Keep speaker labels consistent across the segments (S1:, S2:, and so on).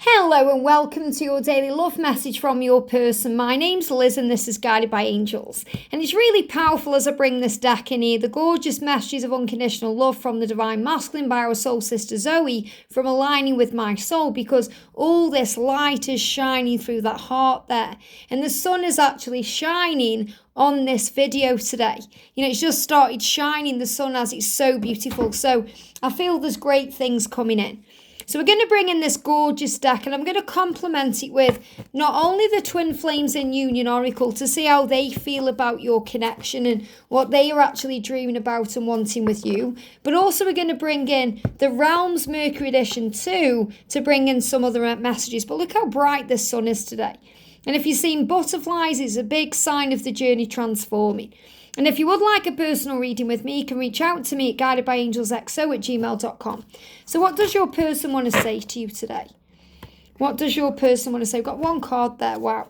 S1: Hello and welcome to your daily love message from your person. My name's Liz and this is Guided by Angels. And it's really powerful as I bring this deck in here. The gorgeous messages of unconditional love from the Divine Masculine by our soul sister Zoe from aligning with my soul, because all this light is shining through that heart there. And the sun is actually shining on this video today. It's just started shining, the sun, as it's so beautiful. So I feel there's great things coming in. So we're going to bring in this gorgeous deck and I'm going to complement it with not only the Twin Flames in Union Oracle to see how they feel about your connection and what they are actually dreaming about and wanting with you, but also we're going to bring in the Realms Mercury Edition too to bring in some other messages. But look how bright the sun is today. And if you've seen butterflies, it's a big sign of the journey transforming. And if you would like a personal reading with me, you can reach out to me at guidedbyangelsxo@gmail.com. So what does your person want to say to you today? What does your person want to say? We've got one card there. Wow.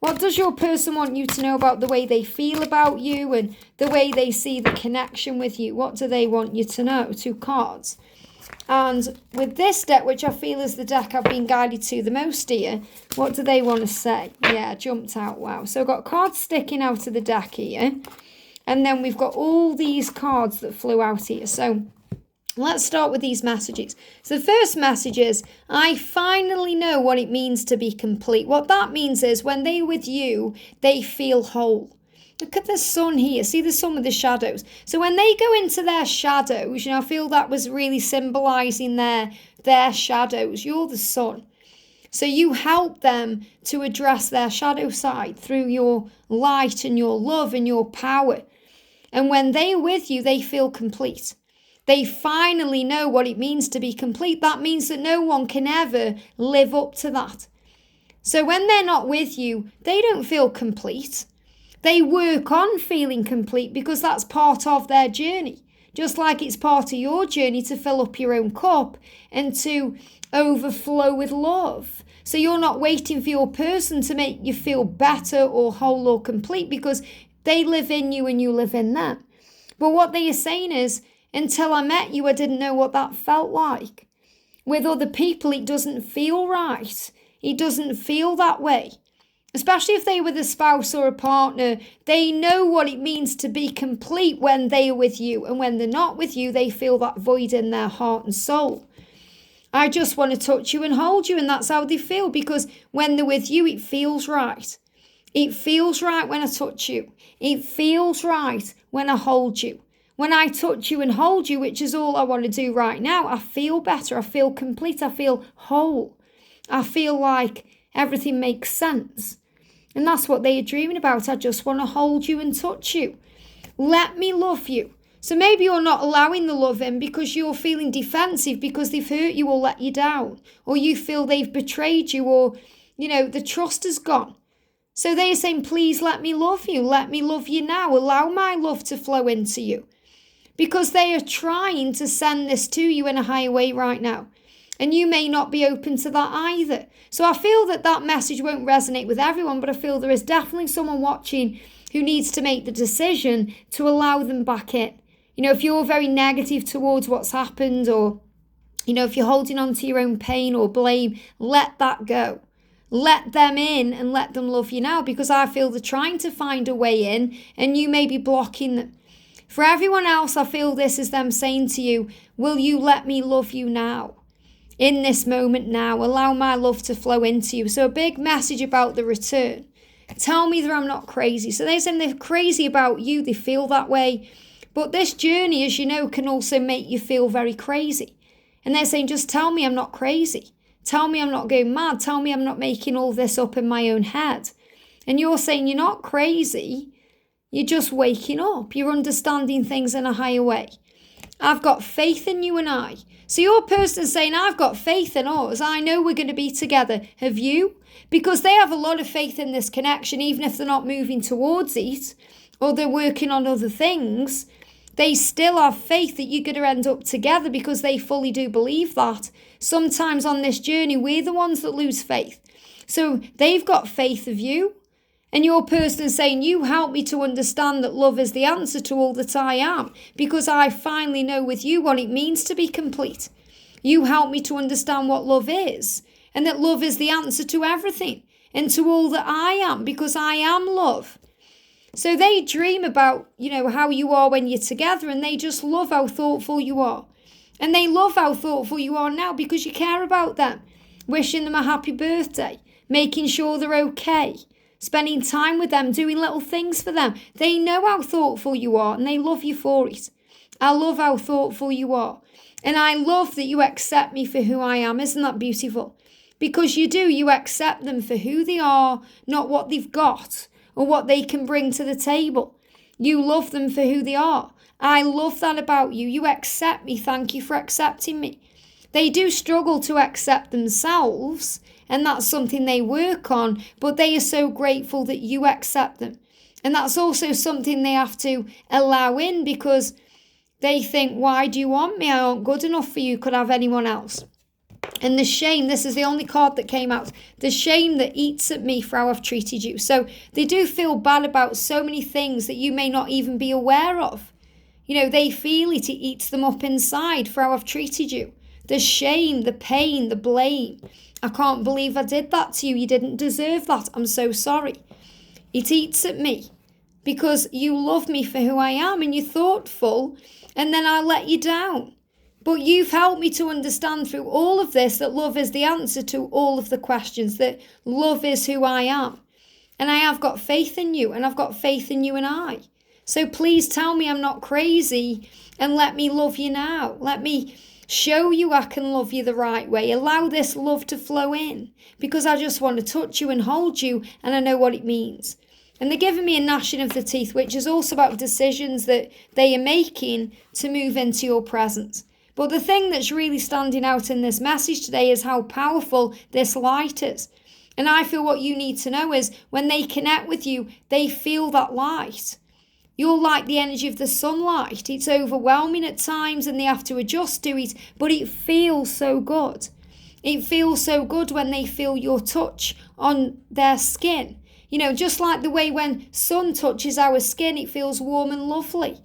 S1: What does your person want you to know about the way they feel about you and the way they see the connection with you? What do they want you to know? Two cards. And with this deck, which I feel is the deck I've been guided to the most here, what do they want to say? Yeah, jumped out. Wow. So I've got cards sticking out of the deck here. And then we've got all these cards that flew out here. So let's start with these messages. So the first message is, I finally know what it means to be complete. What that means is when they're with you, they feel whole. Look at the sun here. See the sun with the shadows. So when they go into their shadows, I feel that was really symbolizing their shadows. You're the sun. So you help them to address their shadow side through your light and your love and your power. And when they're with you, they feel complete. They finally know what it means to be complete. That means that no one can ever live up to that. So when they're not with you, they don't feel complete. They work on feeling complete because that's part of their journey. Just like it's part of your journey to fill up your own cup and to overflow with love. So you're not waiting for your person to make you feel better or whole or complete, because they live in you and you live in them. But what they are saying is, until I met you, I didn't know what that felt like. With other people, it doesn't feel right. It doesn't feel that way. Especially if they were the spouse or a partner, they know what it means to be complete when they are with you. And when they're not with you, they feel that void in their heart and soul. I just want to touch you and hold you, and that's how they feel, because when they're with you, it feels right. It feels right when I touch you. It feels right when I hold you. When I touch you and hold you, which is all I want to do right now, I feel better. I feel complete. I feel whole. I feel like everything makes sense. And that's what they are dreaming about. I just want to hold you and touch you. Let me love you. So maybe you're not allowing the love in because you're feeling defensive because they've hurt you or let you down, or you feel they've betrayed you, or, the trust is gone. So they're saying, please let me love you. Let me love you now. Allow my love to flow into you. Because they are trying to send this to you in a higher way right now. And you may not be open to that either. So I feel that message won't resonate with everyone, but I feel there is definitely someone watching who needs to make the decision to allow them back in. If you're very negative towards what's happened, or, if you're holding on to your own pain or blame, let that go. Let them in and let them love you now, because I feel they're trying to find a way in and you may be blocking them. For everyone else, I feel this is them saying to you, will you let me love you now? In this moment now, allow my love to flow into you. So a big message about the return. Tell me that I'm not crazy. So they're saying they're crazy about you. They feel that way. But this journey, as you know, can also make you feel very crazy. And they're saying, just tell me I'm not crazy. Tell me I'm not going mad. Tell me I'm not making all this up in my own head. And you're saying you're not crazy. You're just waking up. You're understanding things in a higher way. I've got faith in you and I. So your person's saying, I've got faith in us. I know we're going to be together. Have you? Because they have a lot of faith in this connection, even if they're not moving towards it or they're working on other things. They still have faith that you're going to end up together because they fully do believe that. Sometimes on this journey, we're the ones that lose faith. So they've got faith of you. And your person is saying, you help me to understand that love is the answer to all that I am, because I finally know with you what it means to be complete. You help me to understand what love is. and that love is the answer to everything and to all that I am, because I am love. So they dream about, how you are when you're together, and they just love how thoughtful you are. And they love how thoughtful you are now because you care about them, wishing them a happy birthday, making sure they're okay, spending time with them, doing little things for them. They know how thoughtful you are and they love you for it. I love how thoughtful you are. And I love that you accept me for who I am. Isn't that beautiful? Because you do. You accept them for who they are, not what they've got or what they can bring to the table. You love them for who they are. I love that about you. You accept me. Thank you for accepting me. They do struggle to accept themselves, and that's something they work on, but they are so grateful that you accept them. And that's also something they have to allow in, because they think, why do you want me? I aren't good enough for you. Could I have anyone else? And the shame, this is the only card that came out, the shame that eats at me for how I've treated you. So they do feel bad about so many things that you may not even be aware of. They feel it eats them up inside for how I've treated you. The shame, the pain, the blame. I can't believe I did that to you. You didn't deserve that. I'm so sorry. It eats at me because you love me for who I am and you're thoughtful, and then I let you down. But you've helped me to understand through all of this that love is the answer to all of the questions, that love is who I am. And I have got faith in you, and I've got faith in you and I. So please tell me I'm not crazy and let me love you now. Let me show you I can love you the right way. Allow this love to flow in, because I just want to touch you and hold you, and I know what it means. And they're giving me a gnashing of the teeth, which is also about decisions that they are making to move into your presence. But the thing that's really standing out in this message today is how powerful this light is. And I feel what you need to know is when they connect with you, they feel that light. You're like the energy of the sunlight. It's overwhelming at times and they have to adjust to it, but it feels so good. It feels so good when they feel your touch on their skin. Just like the way when sun touches our skin, it feels warm and lovely.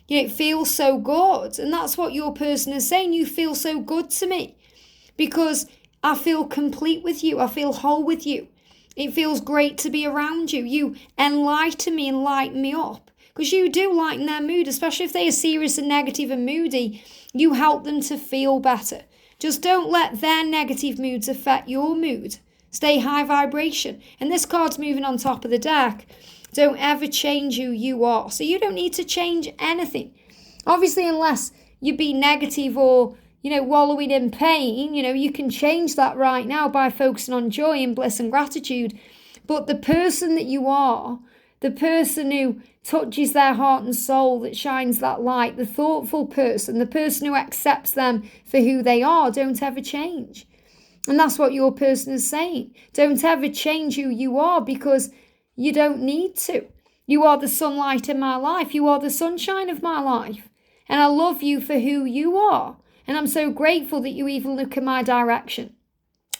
S1: It feels so good. And that's what your person is saying. You feel so good to me because I feel complete with you. I feel whole with you. It feels great to be around you. You enlighten me and lighten me up. Because you do lighten their mood, especially if they are serious and negative and moody. You help them to feel better. Just don't let their negative moods affect your mood. Stay high vibration. And this card's moving on top of the deck. Don't ever change who you are. So you don't need to change anything. Obviously, unless you be negative or, wallowing in pain, you can change that right now by focusing on joy and bliss and gratitude. But the person that you are, the person who touches their heart and soul, that shines that light, the thoughtful person, the person who accepts them for who they are, don't ever change. And that's what your person is saying. Don't ever change who you are, because you don't need to. You are the sunlight in my life. You are the sunshine of my life. And I love you for who you are. And I'm so grateful that you even look in my direction.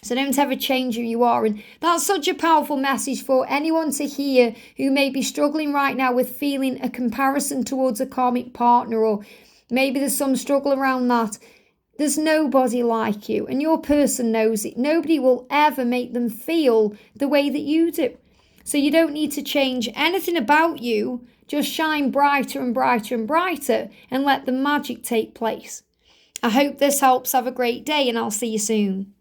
S1: So don't ever change who you are. And that's such a powerful message for anyone to hear who may be struggling right now with feeling a comparison towards a karmic partner, or maybe there's some struggle around that. There's nobody like you, and your person knows it. Nobody will ever make them feel the way that you do. So you don't need to change anything about you. Just shine brighter and brighter and brighter and let the magic take place. I hope this helps. Have a great day, and I'll see you soon.